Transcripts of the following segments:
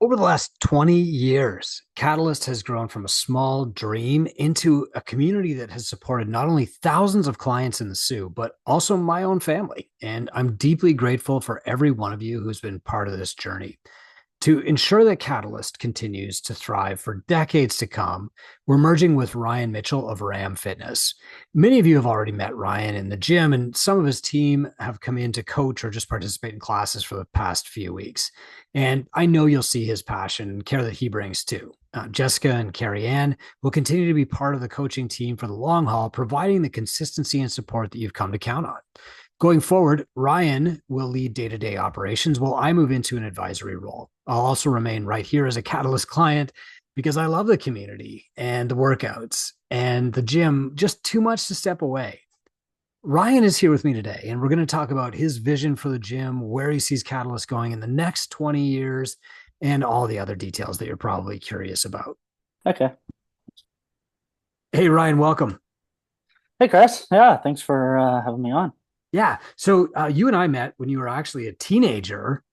Over the last 20 years, Catalyst has grown from a small dream into a community that has supported not only thousands of clients in the Sioux, but also my own family. And I'm deeply grateful for every one of you who's been part of this journey. To ensure that Catalyst continues to thrive for decades to come, we're merging with Ryan Mitchell of Ram Fitness. Many of you have already met Ryan in the gym, and some of his team have come in to coach or just participate in classes for the past few weeks. And I know you'll see his passion and care that he brings too. Jessica and Carrianne will continue to be part of the coaching team for the long haul, providing the consistency and support that you've come to count on. Going forward, Ryan will lead day to day operations while I move into an advisory role. I'll also remain right here as a Catalyst client because I love the community and the workouts and the gym just too much to step away. Ryan is here with me today, and we're going to talk about his vision for the gym, where he sees Catalyst going in the next 20 years, and all the other details that you're probably curious about. Okay. Hey, Ryan, welcome. Hey, Chris. Yeah, thanks for having me on. Yeah. So you and I met when you were actually a teenager.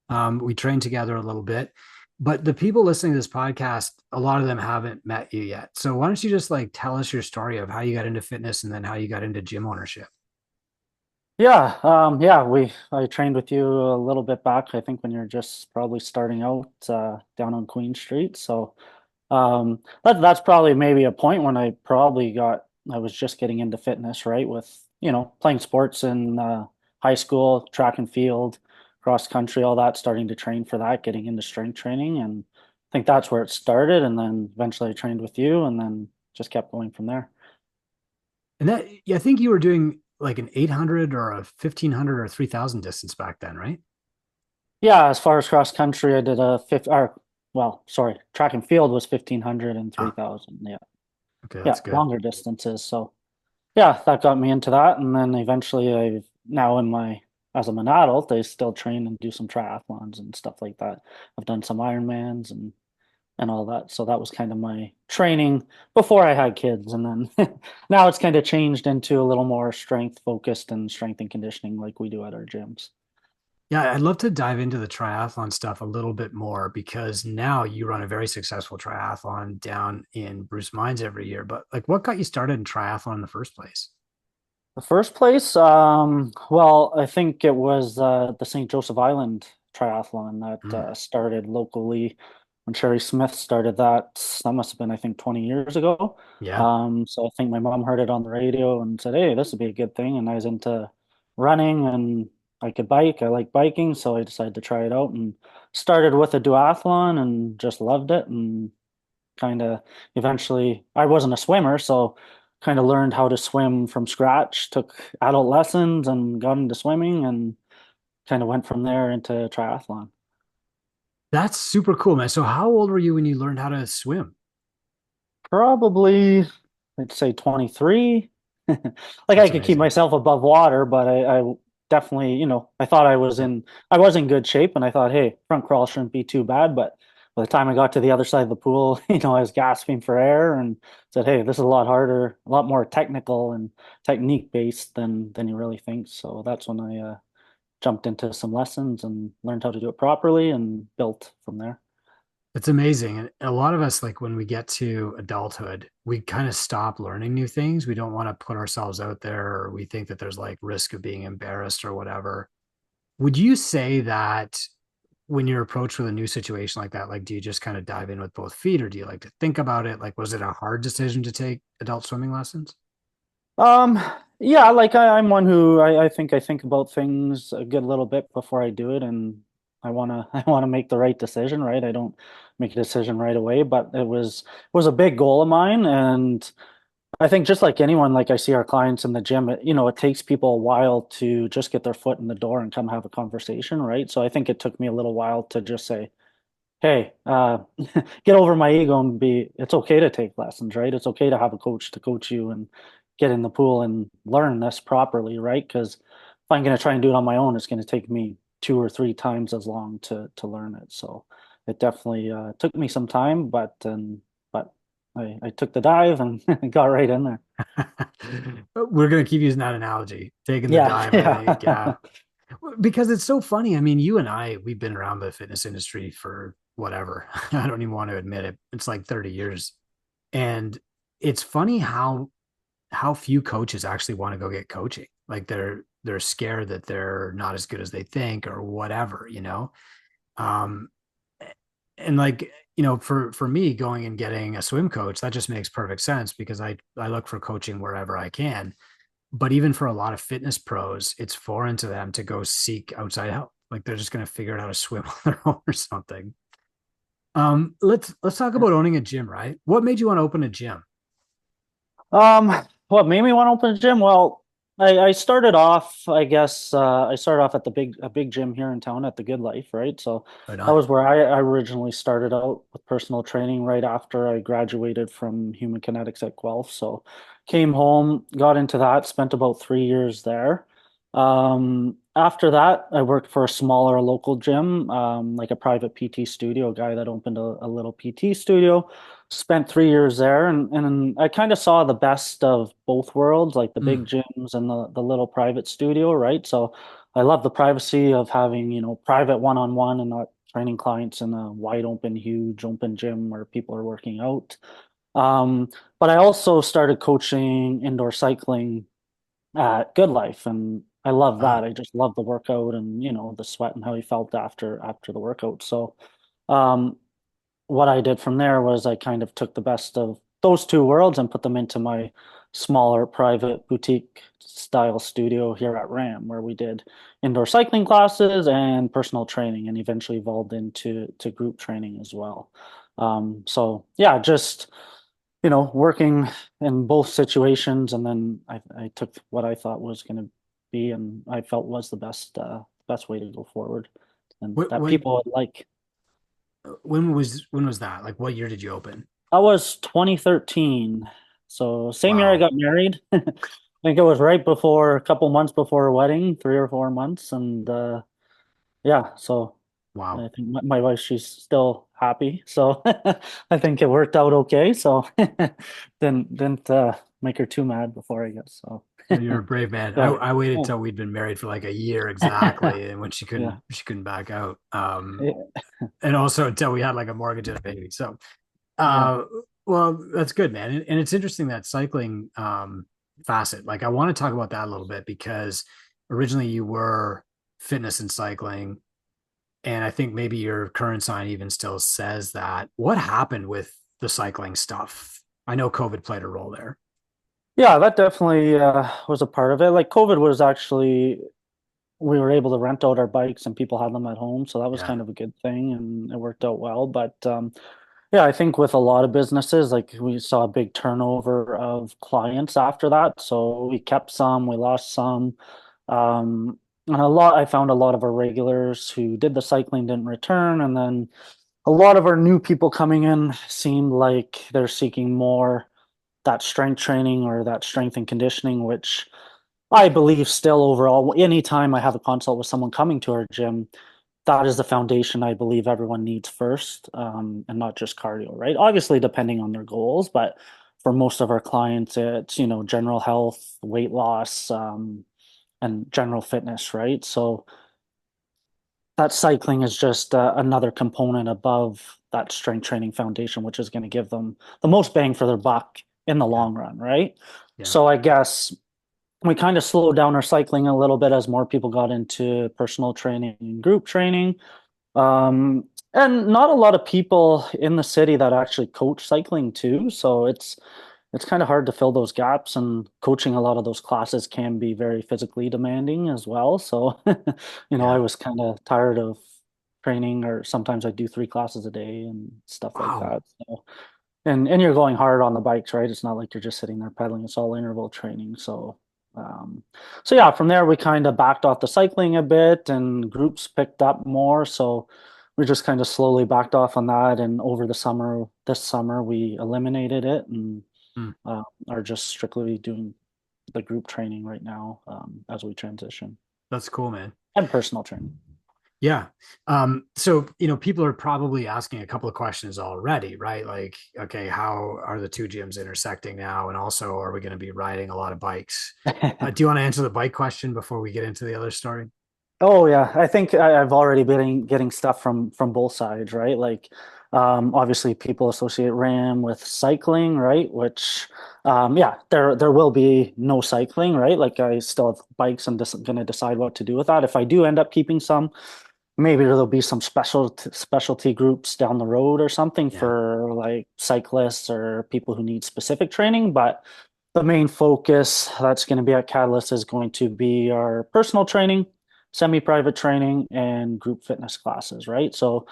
We trained together a little bit, but the people listening to this podcast, a lot of them haven't met you yet. So why don't you just like tell us your story of how you got into fitness and then how you got into gym ownership? Yeah, I trained with you a little bit back, I think when you're just probably starting out down on Queen Street. So that's probably maybe a point when I was just getting into fitness, right? With, playing sports in high school, track and field, cross country, all that, starting to train for that, getting into strength training. And I think that's where it started. And then eventually I trained with you and then just kept going from there. And that, yeah, I think you were doing like an 800 or a 1500 or 3000 distance back then, right? Yeah, as far as cross country, I did a fifth, or well, sorry, track and field was 1500 and three Ah, thousand. Yeah. okay, Yeah, that's good. longer distances. So yeah, that got me into that. And then eventually now as I'm an adult, I still train and do some triathlons and stuff like that. I've done some Ironmans and all that. So that was kind of my training before I had kids. And then now it's kind of changed into a little more strength focused and strength and conditioning like we do at our gyms. Yeah, I'd love to dive into the triathlon stuff a little bit more because now you run a very successful triathlon down in Bruce Mines every year. But like, what got you started in triathlon in the first place? The first place, well, I think it was the St. Joseph Island Triathlon that Mm, started locally when Sherry Smith started that. That must have been, I think, 20 years ago. yeah. So I think my mom heard it on the radio and said, "Hey, this would be a good thing." And I was into running and I could bike. I like biking, so I decided to try it out and started with a duathlon and just loved it. And kind of eventually I wasn't a swimmer, so kind of learned how to swim from scratch, took adult lessons and got into swimming and kind of went from there into triathlon. That's super cool, man. So how old were you when you learned how to swim? Probably I'd say 23. Like I That's could keep amazing. myself above water, but I definitely, I thought I was in good shape and I thought, hey, front crawl shouldn't be too bad. But by the time I got to the other side of the pool, I was gasping for air and said, hey, this is a lot harder, a lot more technical and technique based than you really think. So that's when I jumped into some lessons and learned how to do it properly and built from there. It's amazing. And a lot of us, like when we get to adulthood, we kind of stop learning new things. We don't want to put ourselves out there, or we think that there's like risk of being embarrassed or whatever. Would you say that when you're approached with a new situation like that, like do you just kind of dive in with both feet or do you like to think about it? Like, was it a hard decision to take adult swimming lessons? Um, yeah, like I'm one who I think about things a good little bit before I do it, and I wanna make the right decision, right? I don't make a decision right away, but it was a big goal of mine, and I think just like anyone, like I see our clients in the gym, it takes people a while to just get their foot in the door and come have a conversation, right? So I think it took me a little while to just say, hey, get over my ego and it's okay to take lessons, right? It's okay to have a coach to coach you and get in the pool and learn this properly, right? Because if I'm going to try and do it on my own, it's going to take me two or three times as long to learn it. So it definitely took me some time, but I took the dive and got right in there. We're going to keep using that analogy, taking the Yeah, dive, I yeah. think. Yeah. Because it's so funny. I mean, you and I, we've been around the fitness industry for whatever. I don't even want to admit it. It's like 30 years. And it's funny how few coaches actually want to go get coaching. Like they're scared that they're not as good as they think or whatever. Um and like, for me going and getting a swim coach, that just makes perfect sense because I look for coaching wherever I can. But even for a lot of fitness pros, it's foreign to them to go seek outside help. Like they're just going to figure out how to swim on their own or something. Let's talk about owning a gym, right? What made you want to open a gym? Um, what made me want to open a gym? Well, I started off, I guess, I started off at a big gym here in town at the Good Life, right? So Right that on. was where I originally started out with personal training right after I graduated from human kinetics at Guelph. So came home, got into that, spent about 3 years there. After that, I worked for a smaller local gym, like a private PT studio, a guy that opened a little PT studio. Spent 3 years there, and I kind of saw the best of both worlds, like the big Mm. gyms and the little private studio, right? So I love the privacy of having, private one-on-one and not training clients in a wide open, huge open gym where people are working out. Um, but I also started coaching indoor cycling at Good Life, and I love that. Oh, I just love the workout and, the sweat and how he felt after the workout. So um, what I did from there was I kind of took the best of those two worlds and put them into my smaller private boutique style studio here at RAM, where we did indoor cycling classes and personal training, and eventually evolved into group training as well. So yeah, just working in both situations, and then I took what I thought was going to be, and I felt was the best way to go forward, and what that what people would like. when was that? Like what year did you open? That was 2013. So same year I Wow. got married. I think it was right before, a couple months before a wedding, 3 or 4 months. And yeah, so Wow. I think my wife, she's still happy. So I think it worked out okay. So didn't make her too mad before, I guess. So Well, you're a brave man. I, yeah. I waited Oh, till we'd been married for like a year exactly, and when she yeah. couldn't she couldn't back out. Yeah. And also until we had like a mortgage and a baby. So Yeah. Uh, well, that's good, man. And it's interesting that cycling facet. Like, I want to talk about that a little bit because originally you were fitness and cycling, and I think maybe your current sign even still says that. What happened with the cycling stuff? I know COVID played a role there. Yeah, that definitely was a part of it. Like COVID was actually we were able to rent out our bikes and people had them at home. So that was Yeah, kind of a good thing and it worked out well. But yeah, I think with a lot of businesses, like we saw a big turnover of clients after that. So we kept some, we lost some. And I found a lot of our regulars who did the cycling didn't return. And then a lot of our new people coming in seemed like they're seeking more that strength training or that strength and conditioning, which I believe still overall, anytime I have a consult with someone coming to our gym, that is the foundation I believe everyone needs first, and not just cardio, right? Obviously, depending on their goals, but for most of our clients, it's, general health, weight loss, and general fitness, right? So that cycling is just another component above that strength training foundation, which is going to give them the most bang for their buck in the yeah, long run, right? yeah. So I guess we kind of slowed down our cycling a little bit as more people got into personal training and group training. And not a lot of people in the city that actually coach cycling too. So it's kind of hard to fill those gaps, and coaching a lot of those classes can be very physically demanding as well. So, I Yeah. was kind of tired of training, or sometimes I do 3 classes a day and stuff like Wow. that. So, and you're going hard on the bikes, right? It's not like you're just sitting there pedaling. It's all interval training. Um, so yeah, from there we kind of backed off the cycling a bit, and groups picked up more. So we just kind of slowly backed off on that. And over this summer, we eliminated it and Hmm. are just strictly doing the group training right now, as we transition, That's cool, man. and personal training. Yeah. So, people are probably asking a couple of questions already, right? Like, okay, how are the two gyms intersecting now? And also, are we going to be riding a lot of bikes? Do you want to answer the bike question before we get into the other story? Oh yeah, I think I've already been getting stuff from both sides, right? Like, obviously people associate RAM with cycling, right? Which, yeah, there will be no cycling, right? Like I still have bikes and just gonna decide what to do with that. If I do end up keeping some, maybe there'll be some specialty groups down the road or something Yeah. for like cyclists or people who need specific training. But the main focus that's going to be at Catalyst is going to be our personal training, semi-private training, and group fitness classes, right? So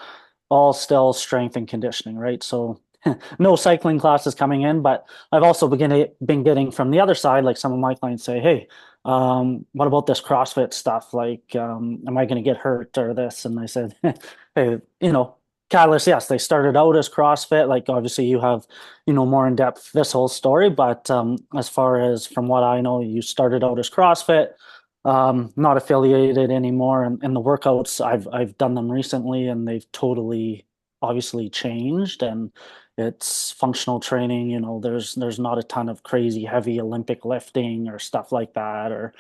all still strength and conditioning, right? So no cycling classes coming in, but I've also been getting from the other side, like some of my clients say, hey, what about this CrossFit stuff? Like, am I going to get hurt or this? And I said, hey, Catalyst, yes, they started out as CrossFit. Like, obviously, you have, more in depth this whole story. But as far as from what I know, you started out as CrossFit, not affiliated anymore. And the workouts, I've done them recently, and they've totally obviously changed. And it's functional training. There's not a ton of crazy heavy Olympic lifting or stuff like that, or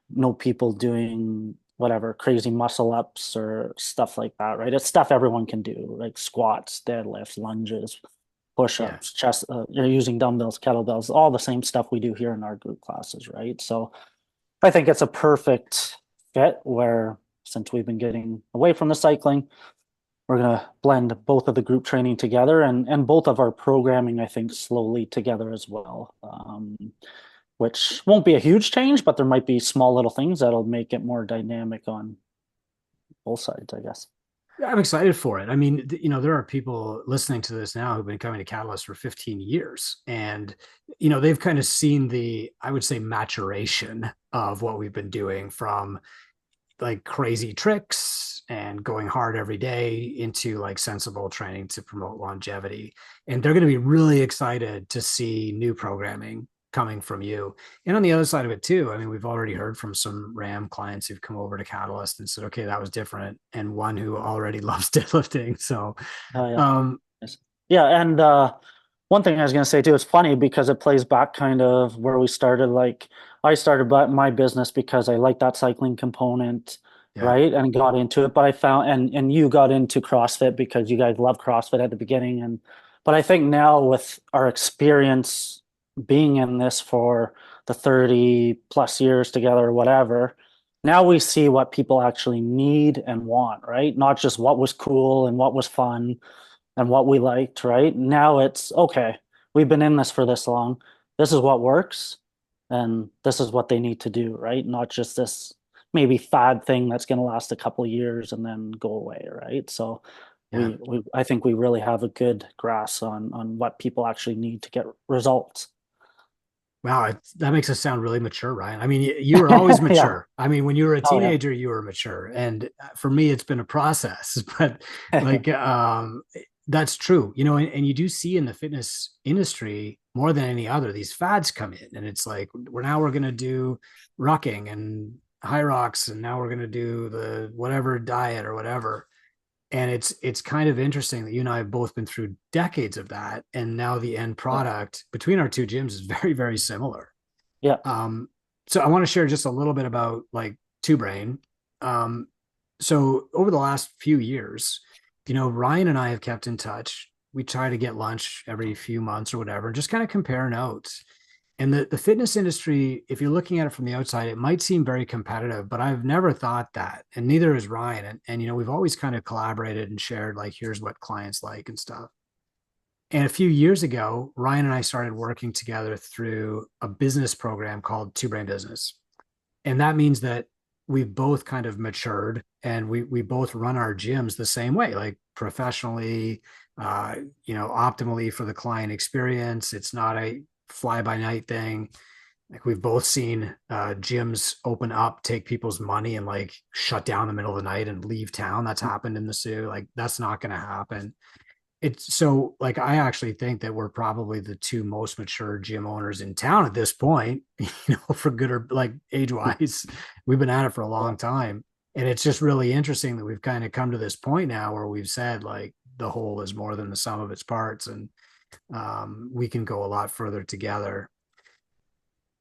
no people doing whatever crazy muscle ups or stuff like that, right? It's stuff everyone can do, like squats, deadlifts, lunges, Yeah. push-ups, chest, you're using dumbbells, kettlebells, all the same stuff we do here in our group classes, right? So I think it's a perfect fit where since we've been getting away from the cycling, we're going to blend both of the group training together and both of our programming, I think, slowly together as well. Which won't be a huge change, but there might be small little things that'll make it more dynamic on both sides, I guess. I'm excited for it. I mean, there are people listening to this now who've been coming to Catalyst for 15 years, and they've kind of seen the, I would say, maturation of what we've been doing from like crazy tricks and going hard every day into like sensible training to promote longevity. And they're going to be really excited to see new programming coming from you. And on the other side of it too, I mean, we've already heard from some RAM clients who've come over to Catalyst and said, okay, that was different. And one who already loves deadlifting. So, Yeah. um, Yes. Yeah, and one thing I was going to say too, it's funny because it plays back kind of where we started. Like I started my business because I liked that cycling component, yeah, right? And got into it. But I found and you got into CrossFit because you guys loved CrossFit at the beginning. And but I think now with our experience being in this for the 30 plus years together or whatever, now we see what people actually need and want, right? Not just what was cool and what was fun and what we liked, right? Now it's okay, we've been in this for this long. This is what works, and this is what they need to do, right? Not just this maybe fad thing that's going to last a couple of years and then go away, right? So yeah. we I think we really have a good grasp on what people actually need to get results. Wow, that makes us sound really mature, Ryan. I mean, you were always Yeah. mature. I mean, when you were a Oh yeah. teenager, you were mature, and for me, it's been a process. But like, that's true, and you do see in the fitness industry more than any other, these fads come in, and it's like we're going to do rocking and high rocks, and now we're going to do the whatever diet or whatever, and it's kind of interesting that you and I have both been through decades of that, and now the end Yeah. product between our two gyms is very, very similar. Yeah. um so I want to share just a little bit about like Two Brain. So over the last few years, Ryan and I have kept in touch. We try to get lunch every few months or whatever, just kind of compare notes. And the fitness industry, if you're looking at it from the outside, it might seem very competitive, but I've never thought that. And neither is Ryan. And we've always kind of collaborated and shared, like, here's what clients like and stuff. And a few years ago, Ryan and I started working together through a business program called Two Brain Business. And that means that we've both kind of matured, and we both run our gyms the same way, like professionally, optimally for the client experience. It's not a fly by night thing. Like, we've both seen gyms open up, take people's money, and like shut down in the middle of the night and leave town. That's happened in the Sioux. Like, that's not going to happen. It's so, like, I actually think that we're probably the two most mature gym owners in town at this point, for good or like age wise. We've been at it for a Yeah. long time. And it's just really interesting that we've kind of come to this point now where we've said, like, the whole is more than the sum of its parts. And we can go a lot further together.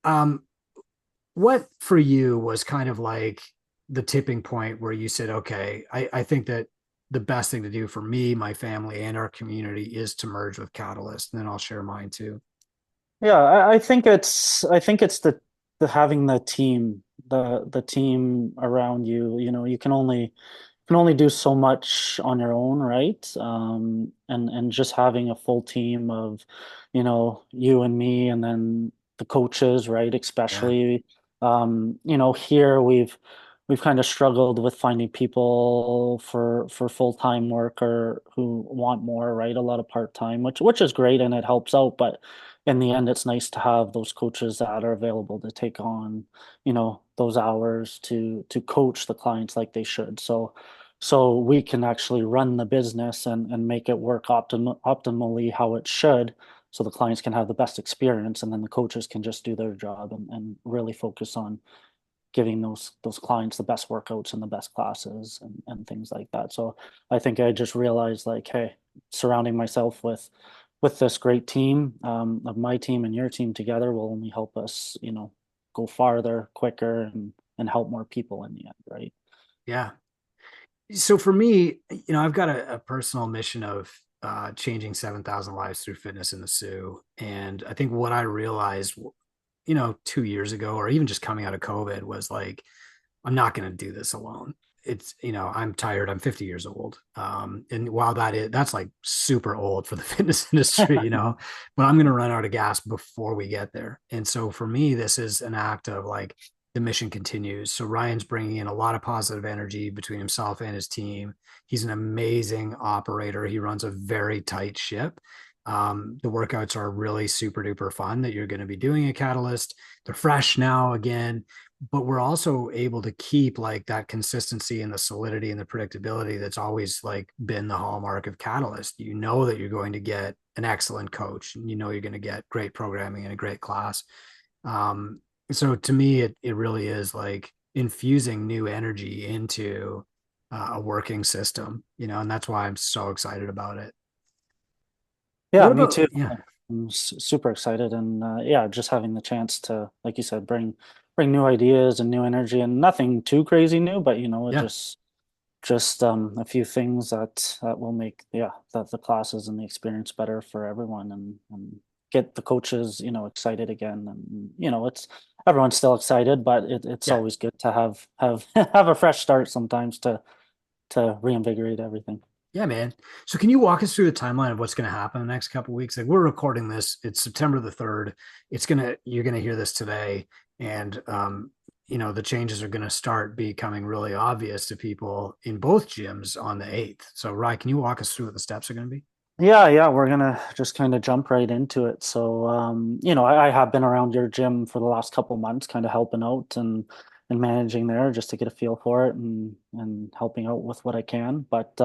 Um, what for you was kind of like the tipping point where you said, okay, I think that the best thing to do for me, my family, and our community is to merge with Catalyst, and then I'll share mine too. Yeah, I think it's the having the team around you. You know, you can only do so much on your own, right? And just having a full team of, you and me, and then the coaches, right? Yeah, Especially, here we've kind of struggled with finding people for full-time work or who want more, right? A lot of part-time, which is great and it helps out, but in the end, it's nice to have those coaches that are available to take on, those hours to coach the clients like they should. So we can actually run the business and make it work optimally how it should, so the clients can have the best experience, and then the coaches can just do their job and really focus on giving those clients the best workouts and the best classes and things like that. So I think I just realized, like, hey, surrounding myself with this great team, of my team and your team together will only help us, go farther, quicker, and help more people in the end, right? yeah. So for me, I've got a personal mission of changing 7,000 lives through fitness in the Sioux. And I think what I realized, 2 years ago, or even just coming out of COVID, was like, I'm not going to do this alone. It's, I'm tired. I'm 50 years old. And while that's like super old for the fitness industry, but I'm going to run out of gas before we get there. And so for me, this is an act of like, the mission continues. So Ryan's bringing in a lot of positive energy between himself and his team. He's an amazing operator. He runs a very tight ship. The workouts are really super duper fun that you're going to be doing at Catalyst. They're fresh now again, but we're also able to keep like that consistency and the solidity and the predictability that's always like been the hallmark of Catalyst. You know that you're going to get an excellent coach, and you're going to get great programming and a great class. um, so to me, it really is like infusing new energy into a working system, and that's why I'm so excited about it. Yeah, What me about, too. yeah, I'm super excited, and yeah, just having the chance to, like you said, bring new ideas and new energy, and nothing too crazy new, but yeah, just a few things that will make, yeah, the classes and the experience better for everyone, and get the coaches, excited again, and it's everyone's still excited, but it's yeah. always good to have have a fresh start sometimes to reinvigorate everything. Yeah, man. So can you walk us through the timeline of what's going to happen in the next couple of weeks? Like, we're recording this, it's September the 3rd. You're going to hear this today. And, the changes are going to start becoming really obvious to people in both gyms on the 8th. So, Rye, can you walk us through what the steps are going to be? Yeah, we're gonna just kind of jump right into it. So, I have been around your gym for the last couple months, kind of helping out and managing there, just to get a feel for it and helping out with what I can. But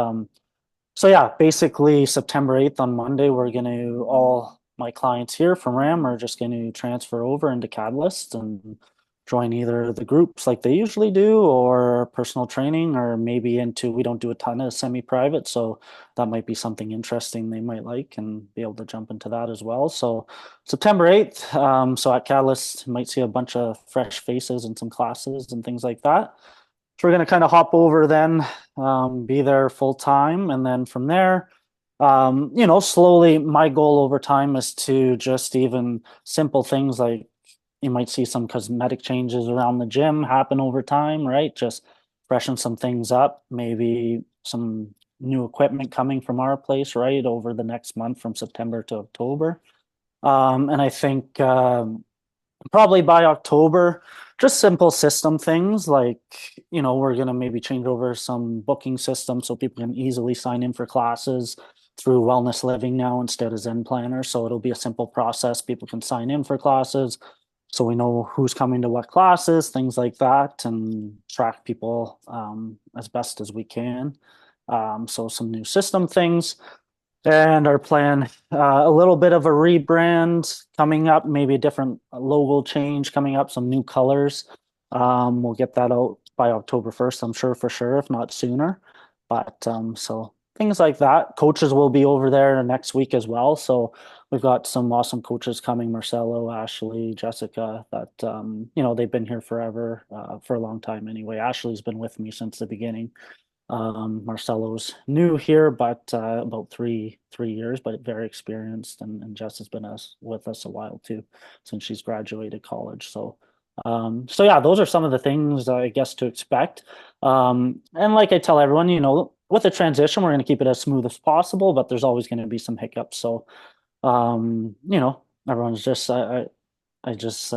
so yeah, basically September 8th on Monday, we're going to, all my clients here from RAM are just going to transfer over into Catalyst and join either the groups like they usually do, or personal training, or maybe into, we don't do a ton of semi-private, so that might be something interesting they might like and be able to jump into that as well. So September 8th, so at Catalyst, you might see a bunch of fresh faces and some classes and things like that. So we're going to kind of hop over then, be there full time. And then from there, slowly, my goal over time is to just even simple things like, you might see some cosmetic changes around the gym happen over time, right? Just freshen some things up, maybe some new equipment coming from our place, right, over the next month from September to October. And I think, probably by October, just simple system things like, we're going to maybe change over some booking systems so people can easily sign in for classes through Wellness Living now instead of Zen Planner. So it'll be a simple process. People can sign in for classes, so we know who's coming to what classes, things like that, and track people, as best as we can. So some new system things. And our plan, a little bit of a rebrand coming up, maybe a different logo change coming up, some new colors. We'll get that out by October 1st, I'm sure, for sure, if not sooner. But so things like that. Coaches will be over there next week as well. So we've got some awesome coaches coming, Marcelo, Ashley, Jessica, that they've been here forever, for a long time anyway. Ashley's been with me since the beginning. Marcelo's new here, but about three years, but very experienced, and Jess has been with us a while too, since she's graduated college. So yeah, those are some of the things I guess to expect. And like I tell everyone, with the transition, we're going to keep it as smooth as possible, but there's always going to be some hiccups. So everyone's just I just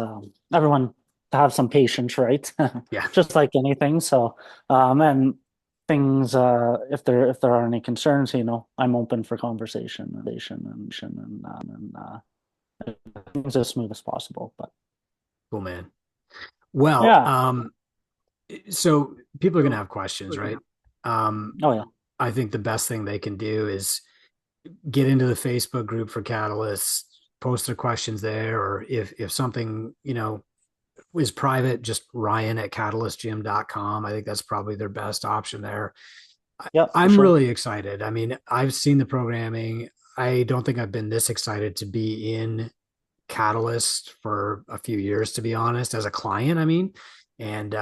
everyone to have some patience, right? Yeah. Just like anything. So and things if there are any concerns, I'm open for conversation and things as smooth as possible. But Cool, man. Well, yeah. so people are going to have questions, right? Oh yeah. I think the best thing they can do is get into the Facebook group for Catalyst, post their questions there, or if something, is private, just Ryan at catalystgym.com. I think that's probably their best option there. Yeah, for I'm sure. really excited. I mean, I've seen the programming. I don't think I've been this excited to be in Catalyst for a few years, to be honest, as a client. I mean, and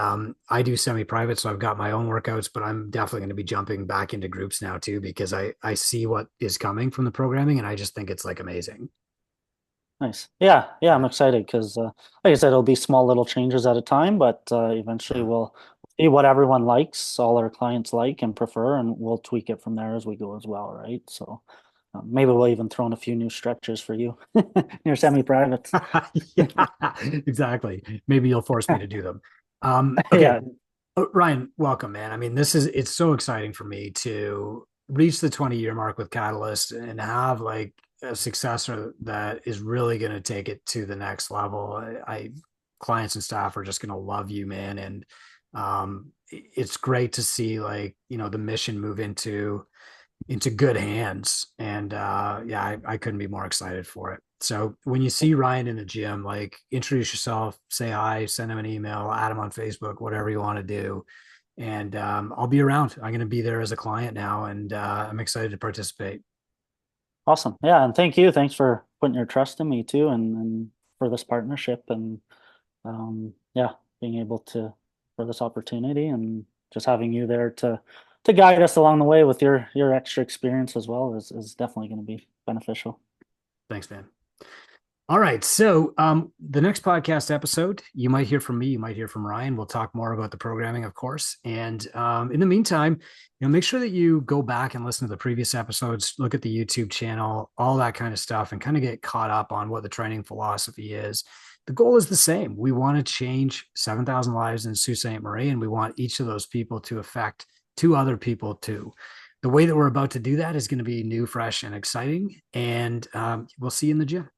I do semi-private, so I've got my own workouts, but I'm definitely going to be jumping back into groups now too because I see what is coming from the programming, and I just think it's like amazing. Nice. Yeah, yeah, I'm Yeah, excited because, like I said, it'll be small little changes at a time, but eventually yeah. we'll see what everyone likes, all our clients like and prefer, and we'll tweak it from there as we go as well, right? So maybe we'll even throw in a few new stretches for you, your semi-privates. Yeah, exactly. Maybe you'll force me to do them. Okay, Yeah, Ryan, welcome, man. I mean, it's so exciting for me to reach the 20-year mark with Catalyst and have like a successor that is really going to take it to the next level. Clients and staff are just going to love you, man. And it's great to see like, the mission move into good hands. And yeah, I couldn't be more excited for it. So when you see Ryan in the gym, like introduce yourself, say hi, send him an email, add him on Facebook, whatever you want to do. And I'll be around. I'm going to be there as a client now, and I'm excited to participate. awesome. Yeah, and thank you. Thanks for putting your trust in me too, and for this partnership, and yeah, being able to for this opportunity, and just having you there to guide us along the way with your extra experience as well is definitely going to be beneficial. Thanks, man. All right. So, the next podcast episode, you might hear from me, you might hear from Ryan. We'll talk more about the programming, of course. And in the meantime, make sure that you go back and listen to the previous episodes, look at the YouTube channel, all that kind of stuff, and kind of get caught up on what the training philosophy is. The goal is the same. We want to change 7,000 lives in Sault Ste. Marie, and we want each of those people to affect two other people too. The way that we're about to do that is going to be new, fresh, and exciting. And we'll see you in the gym.